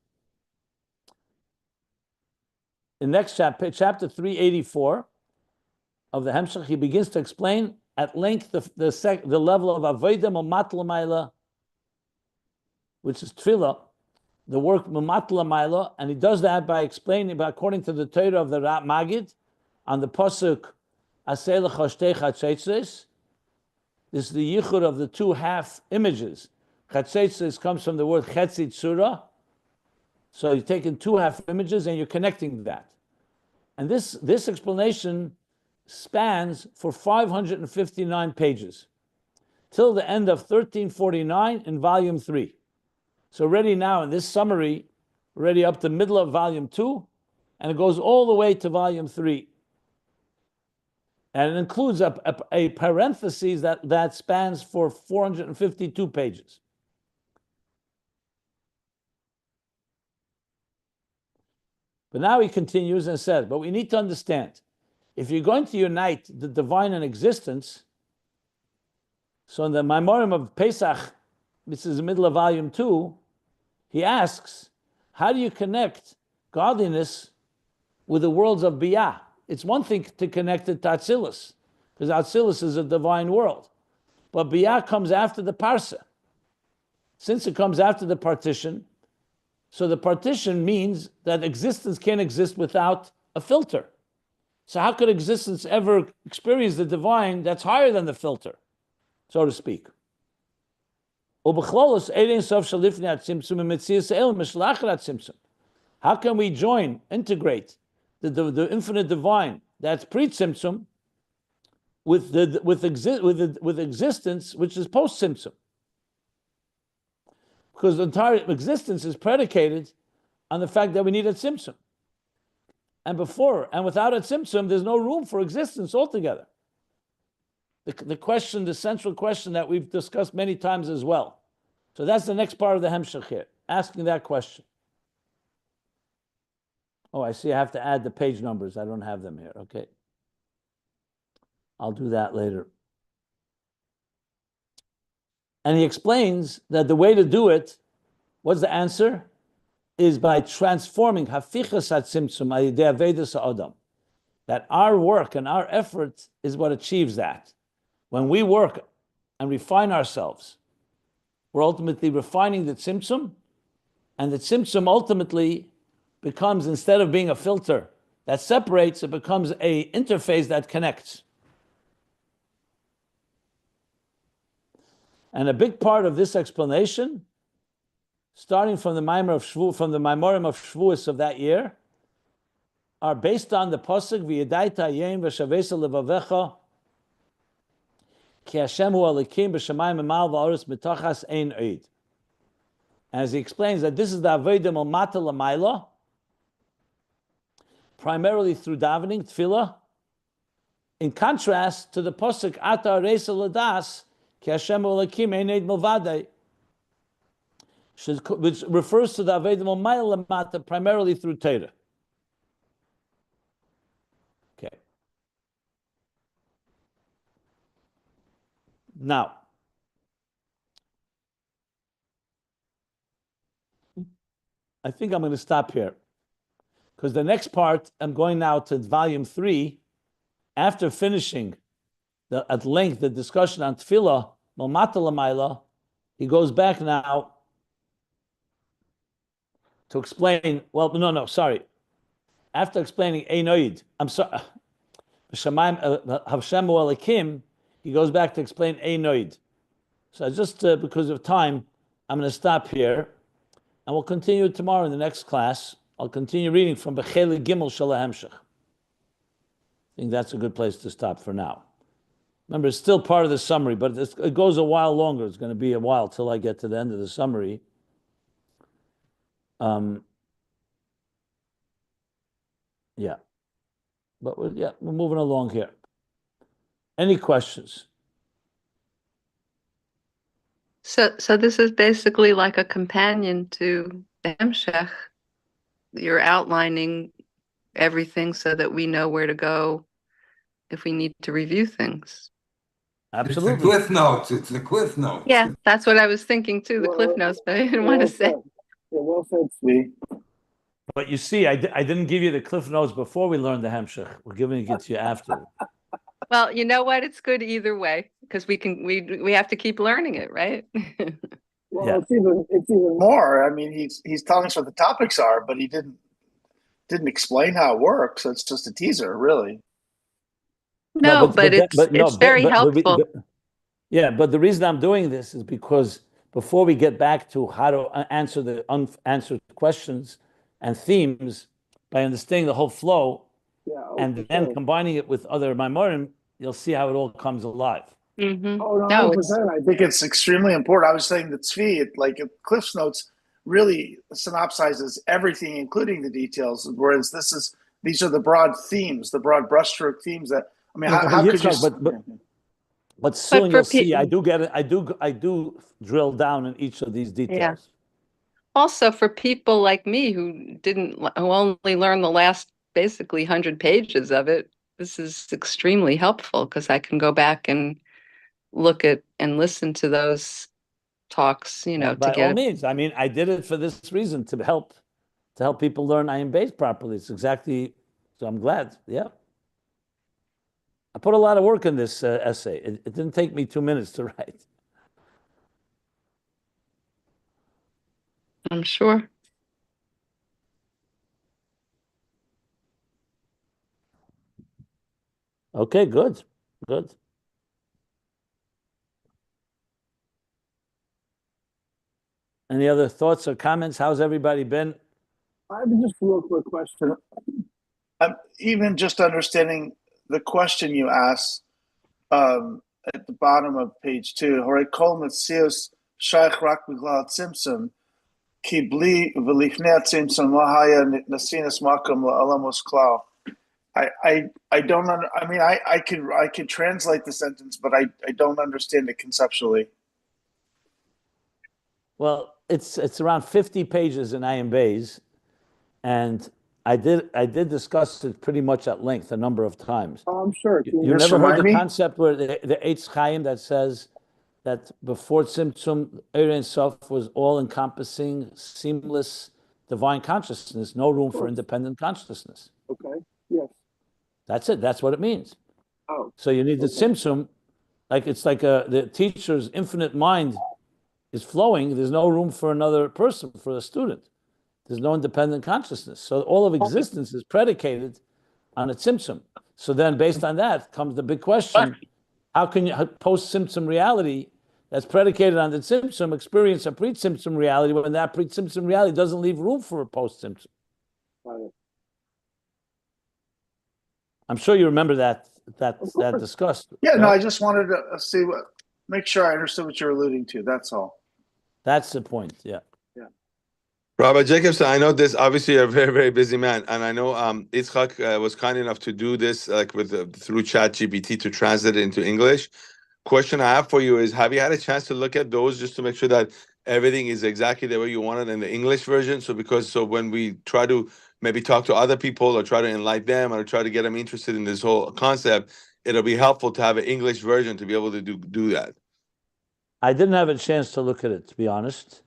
In next chapter 384 of the Hemshech, he begins to explain at length the level of Avodah Mamat L'mayla, which is Tefillah, the work Mamat L'mayla, and he does that by explaining, according to the Torah of the Rat Magid, on the pasuk Aseh L'choshtei Chatzetzes. This is the yichud of the two half images. Chatzetzes comes from the word Chetzi Tzura. So you're taking two half images and you're connecting that. And this explanation spans for 559 pages. till the end of 1349 in volume 3. So already now in this summary, already up to the middle of volume 2, and it goes all the way to volume 3. And it includes a parenthesis that spans for 452 pages. But now he continues and says, but we need to understand, if you're going to unite the divine and existence, so in the Maimorim of Pesach, this is the middle of volume 2, he asks, how do you connect godliness with the worlds of Biyah? It's one thing to connect it to Atzilus, because Atzilus is a divine world. But Biyah comes after the Parsa. Since it comes after the partition, so the partition means that existence can't exist without a filter. So how could existence ever experience the divine that's higher than the filter, so to speak? How can we integrate the infinite divine that's pre-Tzimtzum with existence which is post-Tzimtzum? Because the entire existence is predicated on the fact that we need a Tzimtzum. And without a Tzimtzum, there's no room for existence altogether. The central question that we've discussed many times as well. So that's the next part of the Hemshech here, asking that question. Oh, I see I have to add the page numbers. I don't have them here. Okay. I'll do that later. And he explains that the way to do it, what's the answer? Is by transforming hafichas hatzimtzum ayidei avedus ha'adam. That our work and our effort is what achieves that. When we work and refine ourselves, we're ultimately refining the tzimtzum, and the tzimtzum ultimately becomes, instead of being a filter that separates, it becomes an interface that connects. And a big part of this explanation, starting from the Maimorim of Shavuos of that year, are based on the pasuk V'yadaita Yem v'shavesa levavecha ki Hashem hu alikim b'shamayim emal v'aretz mitachas ein oid. As he explains that this is the avodah malmata lamayla, primarily through davening, tefillah, in contrast to the pasuk Ata areisa ladas ki Hashem hu alikim ein oid milvadei, which refers to the avodah malmayla lamata primarily through Torah. Okay. Now, I think I'm going to stop here, because the next part, I'm going now to volume 3, after finishing at length the discussion on tefillah, malmata lamayla, he goes back now to explain, after explaining Einoid, Hashem hu alikim, he goes back to explain Einoid. So just because of time, I'm going to stop here, and we'll continue tomorrow in the next class. I'll continue reading from Becheli Gimel Shel Hemshech. I think that's a good place to stop for now. Remember, it's still part of the summary, but it goes a while longer. It's going to be a while till I get to the end of the summary. Yeah. But we're moving along here. Any questions? So this is basically like a companion to the Hemshech. You're outlining everything so that we know where to go if we need to review things. Absolutely. It's the Cliff Notes. It's the Cliff Notes. Yeah, that's what I was thinking too, the Cliff Notes, but I didn't want to say. Well said, Steve. But you see, I didn't give you the Cliff Notes before we learned the Hemshech. We're giving it to you after. Well, you know what? It's good either way, because we have to keep learning it, right? Well, Yeah. it's even more. I mean, he's telling us what the topics are, but he didn't explain how it works. So it's just a teaser, really. No, but it's very helpful. Yeah, but the reason I'm doing this is because before we get back to how to answer the unanswered questions and themes, by understanding the whole flow, and then combining it with other Maimorim, you'll see how it all comes alive. Oh, no, No, it's 100%. I think it's extremely important. I was saying that Tzvi, Cliff's Notes really synopsizes everything, including the details. Whereas these are the broad themes, the broad brushstroke themes that, I mean, Yeah, how could you? Yitzchak, but soon for you'll see. I people, do get it. I do drill down in each of these yeah. details. Also for people like me who only learned the last basically 100 pages of it, this is extremely helpful because I can go back and look at and listen to those talks, to By all get means. I mean, I did it for this reason to help people learn Ayin Beis properly. It's exactly. So I'm glad. Yeah. I put a lot of work in this essay. It didn't take me 2 minutes to write. I'm sure. Okay, good. Good. Any other thoughts or comments? How's everybody been? I have just a real quick question. Even just understanding the question you asked at the bottom of page 2, Hore kol metzius shaykh rak b'glal tzimtzum, ki bli v'lifnei tzimtzum lo haya nasinas makom la'olamos klal. I don't I mean I could translate the sentence, but I don't understand it conceptually. Well, it's around 50 pages in Ayin Beis, and I did discuss it pretty much at length a number of times. Oh, I'm sure. You never heard the concept where the Eitz Chaim that says that before Tzimtzum, Ein Sof was all-encompassing, seamless, divine consciousness, no room for independent consciousness. Okay. Yes. That's it. That's what it means. Oh. So you need the Tzimtzum, it's like the teacher's infinite mind is flowing. There's no room for another person, for a student. There's no independent consciousness. So all of existence is predicated on a tzimtzum. So then based on that comes the big question, how can you post-tzimtzum reality that's predicated on the tzimtzum experience a pre-tzimtzum reality when that pre-tzimtzum reality doesn't leave room for a post-tzimtzum? I'm sure you remember that discussed. Yeah, no, I just wanted to make sure I understood what you're alluding to. That's all. That's the point, yeah. Rabbi Jacobson, I know this. Obviously, you're a very, very busy man, and I know Yitzchak was kind enough to do this, through ChatGPT to translate it into English. Question I have for you is: have you had a chance to look at those just to make sure that everything is exactly the way you want it in the English version? So when we try to maybe talk to other people or try to enlighten them or try to get them interested in this whole concept, it'll be helpful to have an English version to be able to do that. I didn't have a chance to look at it, to be honest.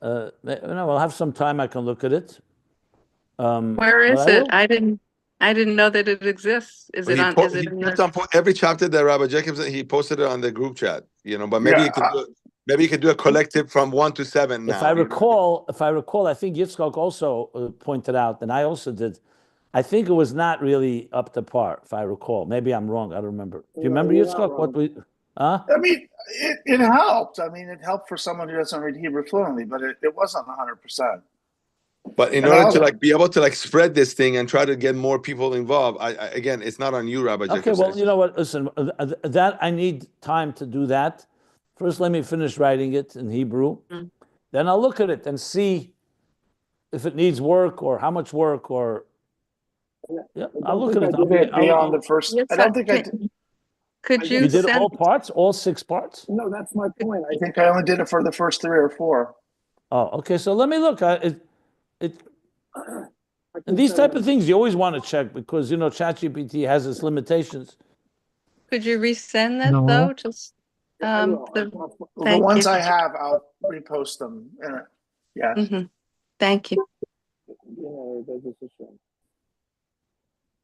I'll have some time. I can look at it. Where is it? I didn't know that it exists. Is it on? Is it in every chapter that Rabbi Jacobson he posted it on the group chat? But maybe you could do a collective from 1 to 7 now. If I recall, I think Yitzchak also pointed out, and I also did. I think it was not really up to par, if I recall. Maybe I'm wrong. I don't remember. Do you remember, Yitzchak? What we? I mean, it helped. I mean, it helped for someone who doesn't read Hebrew fluently, but it wasn't 100%. But in order to be able to spread this thing and try to get more people involved, again, it's not on you, Rabbi Jacobson. Okay, well, you know what? Listen, that I need time to do that. First, let me finish writing it in Hebrew. Then I'll look at it and see if it needs work or how much work or. Yeah, I'll look at it. Beyond the first. I don't think I did. Could you? You did all parts, all 6 parts? No, that's my point. I think I only did it for the first 3 or 4. Oh, okay. So let me look. And these type of things you always want to check because ChatGPT has its limitations. Could you resend that though? Just the ones I have, I'll repost them. Yeah. Thank you.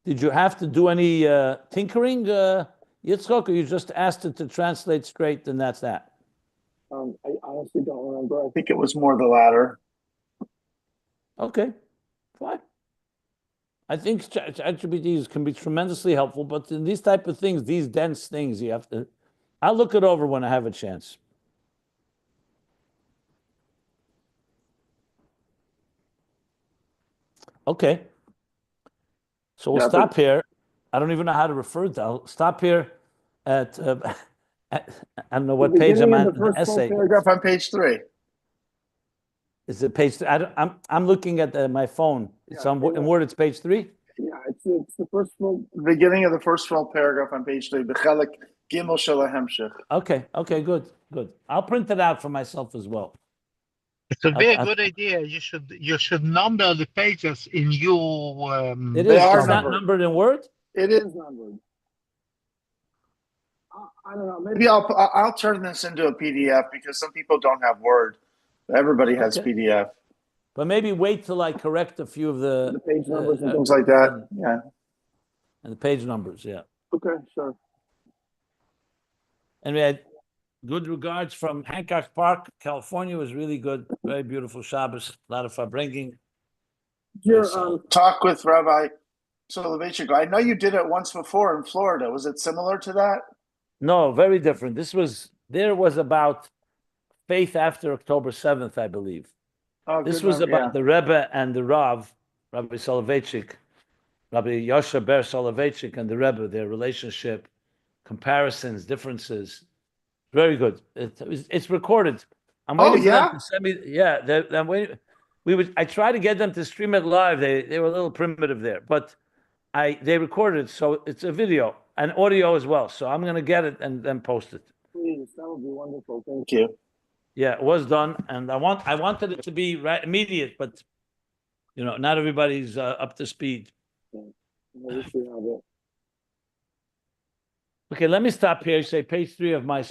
Did you have to do any tinkering, Yitzchak, or you just asked it to translate straight and that's that? I honestly don't remember. I think it was more the latter. Okay, fine. I think ChatGPT can be tremendously helpful, but in these type of things, these dense things, you have to. I'll look it over when I have a chance. Okay. So we'll stop here. I don't even know how to refer to it. I'll stop here at I don't know what page I'm Beginning on of in the the first full essay. paragraph on page 3. Is it page 3? I'm looking at my phone. It's Yeah, on in Word. It's page 3. Yeah, it's the first full beginning of the first full paragraph on page 3. B'chelek gimel shel hemshech. Okay, good. I'll print it out for myself as well. It would be a I'll- good idea. You should number the pages in your. It They is. are It's not numbered. numbered in Word. It is numbered. I don't know. Maybe I'll turn this into a PDF because some people don't have Word. Everybody has Okay. PDF. But maybe wait till I correct a few of The page numbers and things like that. Yeah. And the page numbers, yeah. Okay, sure. And we had good regards from Hancock Park, California. Was really good. Very beautiful Shabbos. A lot of farbrengen. Your talk with Rabbi Soloveitchik. I know you did it once before in Florida. Was it similar to that? No, very different. There was about faith after October 7th, I believe. Oh, This good was memory, about the Rebbe and the Rav, Rabbi Soloveitchik, Rabbi Yosha Ber Soloveitchik and the Rebbe, their relationship, comparisons, differences. Very good. It's recorded. I'm waiting for them to send me. Yeah, I'm waiting. I tried to get them to stream it live. They were a little primitive there, but they recorded it, so it's a video and audio as well. So I'm going to get it and then post it. Please, that would be wonderful. Thank you. Yeah, it was done, and I wanted it to be immediate, but not everybody's up to speed. Okay, let me stop here. Say page 3 of my